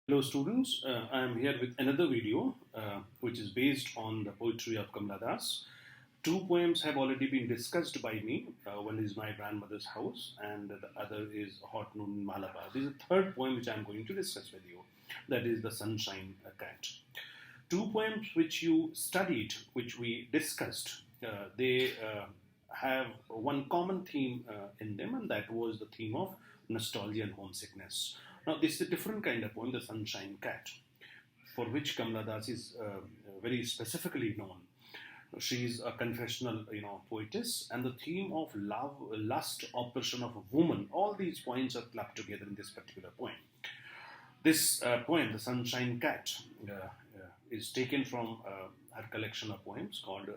Hello students, I am here with another video which is based on the poetry of Kamla. Two poems have already been discussed by me. One is My Grandmother's House and the other is Hotnoon in Malabar. This is the third poem which I am going to discuss with you. That is The Sunshine Cat. Two poems which you studied, which we discussed, they have one common theme in them, and that was the theme of nostalgia and homesickness. Now, this is a different kind of poem, The Sunshine Cat, for which Kamla is very specifically known. She is a confessional, poetess, and the theme of love, lust, oppression of a woman. All these points are clubbed together in this particular poem. This poem, The Sunshine Cat, is taken from her collection of poems called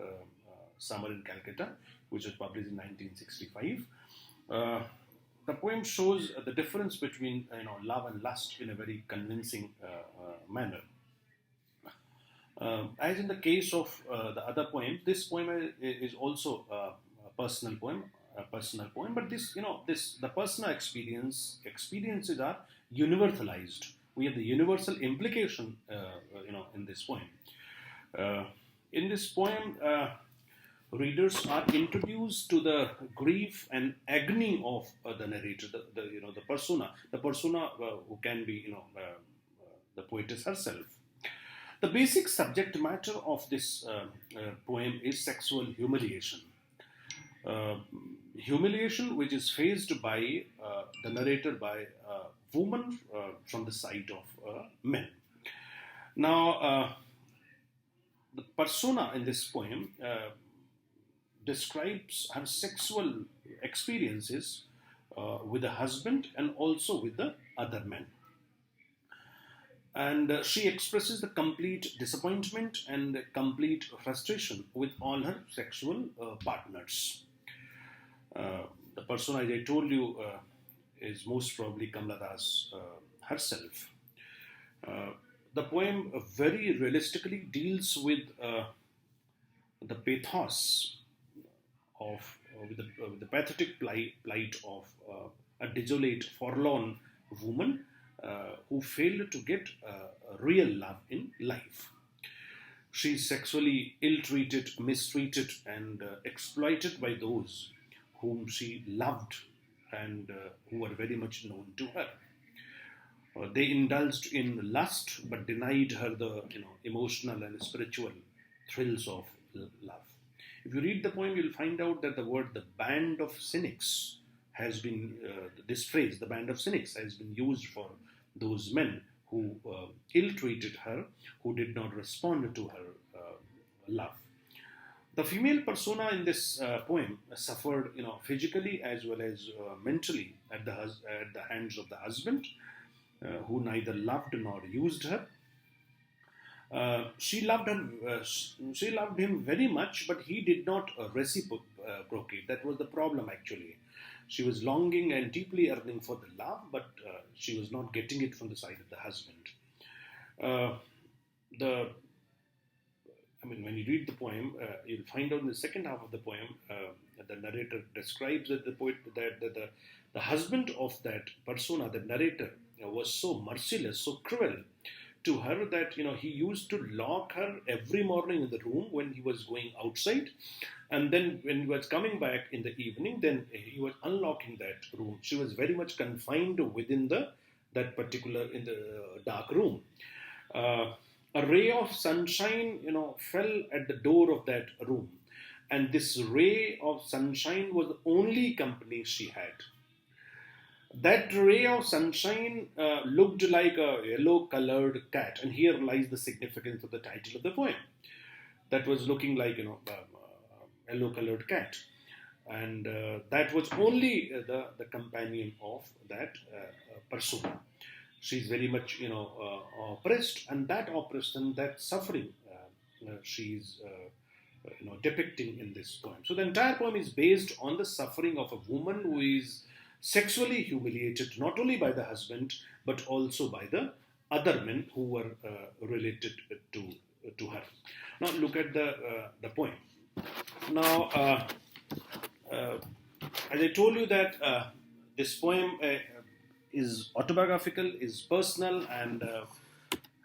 Summer in Calcutta, which was published in 1965. The poem shows the difference between love and lust in a very convincing manner. As in the case of the other poem, this poem is also a personal poem, but the personal experiences are universalized. We have the universal implication, in this poem. In this poem, readers are introduced to the grief and agony of the narrator, the persona who can be, the poetess herself. The basic subject matter of this poem is sexual humiliation. Humiliation which is faced by the narrator by women from the side of men. Now, the persona in this poem describes her sexual experiences with the husband and also with the other men. And she expresses the complete disappointment and complete frustration with all her sexual partners. The persona, as I told you, is most probably Kamla herself. The poem very realistically deals with the pathos of with the pathetic plight of a desolate, forlorn woman who failed to get real love in life. She is sexually ill-treated, mistreated, and exploited by those whom she loved and who were very much known to her. They indulged in lust but denied her the emotional and spiritual thrills of love. If you read the poem, you'll find out that the word "the band of cynics" has been this phrase, "the band of cynics," has been used for those men who ill-treated her, who did not respond to her love. The female persona in this poem suffered, physically as well as mentally at the hands of the husband, who neither loved nor used her. She loved him very much, but he did not reciprocate. That was the problem, actually. She was longing and deeply yearning for the love, but she was not getting it from the side of the husband. When you read the poem, you'll find out in the second half of the poem, the narrator describes that the husband of that persona, the narrator, was so merciless, so cruel to her that he used to lock her every morning in the room when he was going outside, and then when he was coming back in the evening, then he was unlocking that room. She was very much confined within that particular in the dark room. A ray of sunshine, fell at the door of that room, and this ray of sunshine was the only company she had. That ray of sunshine looked like a yellow-colored cat, and here lies the significance of the title of the poem. That was looking like a yellow-colored cat, and that was only the companion of that persona. She's very much oppressed, and that oppression, that suffering, she's depicting in this poem. So the entire poem is based on the suffering of a woman who is sexually humiliated not only by the husband but also by the other men who were related to her. Now look at the poem. Now, as I told you that this poem is autobiographical, is personal, and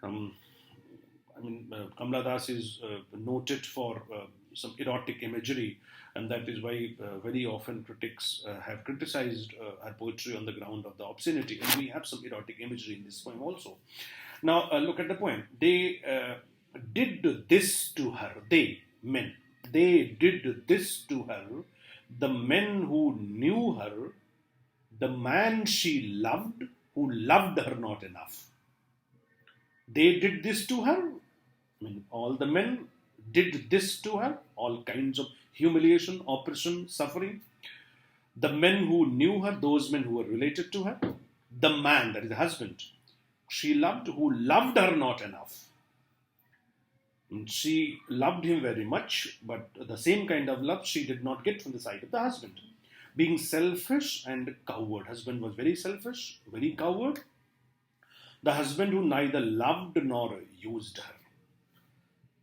Um, Kamla Das is noted for some erotic imagery, and that is why very often critics have criticized her poetry on the ground of the obscenity. And we have some erotic imagery in this poem also. Now, look at the poem. They did this to her, they, men. They did this to her, the men who knew her, the man she loved, who loved her not enough. They did this to her. All the men did this to her, all kinds of humiliation, oppression, suffering. The men who knew her, those men who were related to her, the man, that is the husband, she loved, who loved her not enough. And she loved him very much, but the same kind of love she did not get from the side of the husband. Being selfish and coward. Husband was very selfish, very coward. The husband who neither loved nor used her,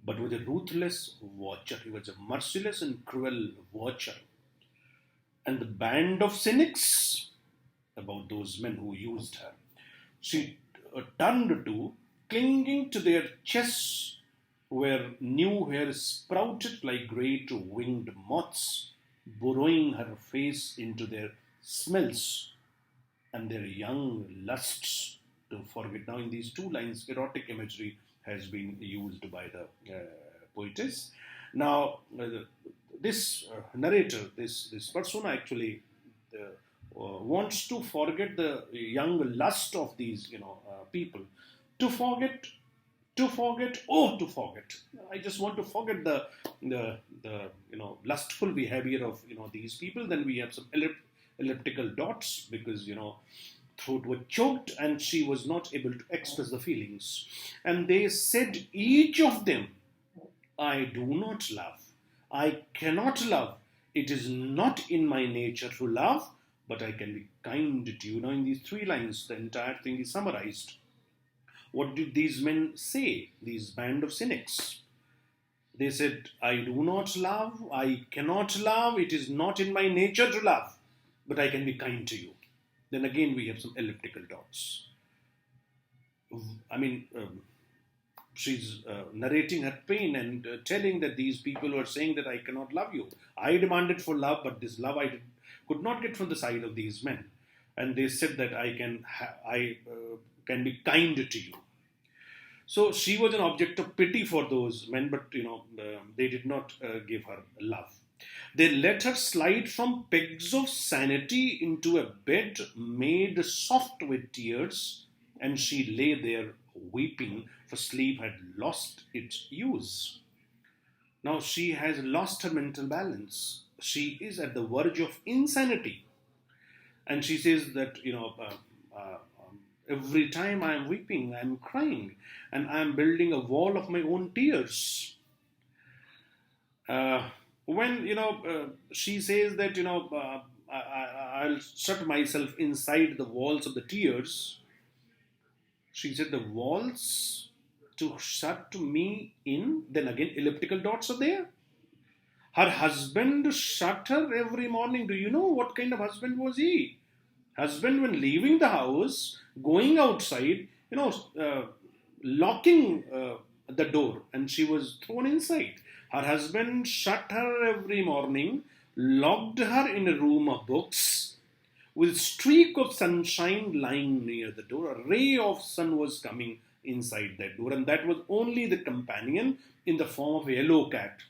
but was a ruthless watcher. He was a merciless and cruel watcher. And the band of cynics about those men who used her, she turned to, clinging to their chests where new hair sprouted like great winged moths, burrowing her face into their smells and their young lusts to forget. Now, in these two lines, erotic imagery has been used by the poetess. Now, this narrator, this persona actually wants to forget the young lust of these, people. To forget, to forget, oh, to forget. I just want to forget the lustful behavior of these people. Then we have some elliptical dots because throat was choked and she was not able to express the feelings. And they said, each of them, I do not love. I cannot love. It is not in my nature to love, but I can be kind to you. Now, in these three lines, the entire thing is summarized. What did these men say, these band of cynics? They said, I do not love, I cannot love, it is not in my nature to love, but I can be kind to you. Then again, we have some elliptical dots. She's narrating her pain and telling that these people were saying that I cannot love you. I demanded for love, but this love could not get from the side of these men. And they said that I can be kind to you. So she was an object of pity for those men, but they did not give her love. They let her slide from pegs of sanity into a bed made soft with tears, and she lay there weeping, for sleep had lost its use. Now she has lost her mental balance. She is at the verge of insanity. And she says that, every time I am weeping, I am crying, and I am building a wall of my own tears. When she says that I'll shut myself inside the walls of the tears, she said the walls to shut me in. Then again, elliptical dots are there. Her husband shut her every morning. Do you know what kind of husband was he? Husband, when leaving the house, going outside, locking the door, and she was thrown inside. Her husband shut her every morning, locked her in a room of books, with a streak of sunshine lying near the door. A ray of sun was coming inside that door, and that was only the companion in the form of a yellow cat.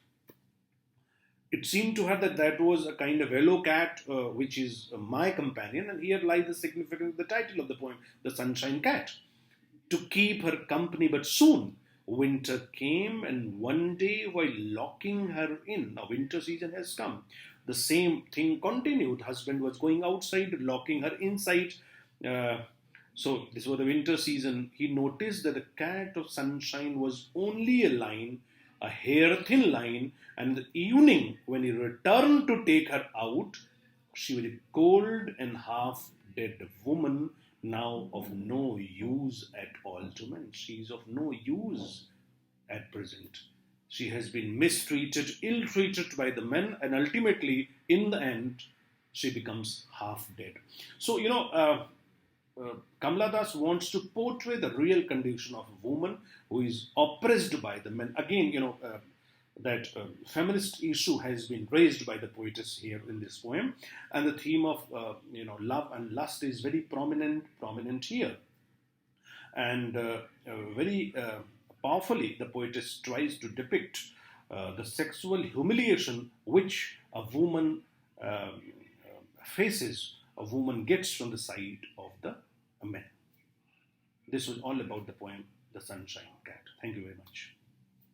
It seemed to her that that was a kind of yellow cat, which is my companion, and here lies the significance of the title of the poem, The Sunshine Cat. To keep her company, but soon winter came, and one day while locking her in, now winter season has come, the same thing continued. Husband was going outside, locking her inside. So this was the winter season. He noticed that the cat of sunshine was only a line, a hair-thin line, and in the evening, when he returned to take her out, she was a cold and half-dead woman, now of no use at all to men. She is of no use at present. She has been mistreated, ill-treated by the men, and ultimately, in the end, she becomes half-dead. So, Kamla Das wants to portray the real condition of a woman who is oppressed by the men. Again, that feminist issue has been raised by the poetess here in this poem, and the theme of love and lust is very prominent here, and very powerfully the poetess tries to depict the sexual humiliation which a woman faces, a woman gets from the side of the men. This was all about the poem The Sunshine Cat. Thank you very much.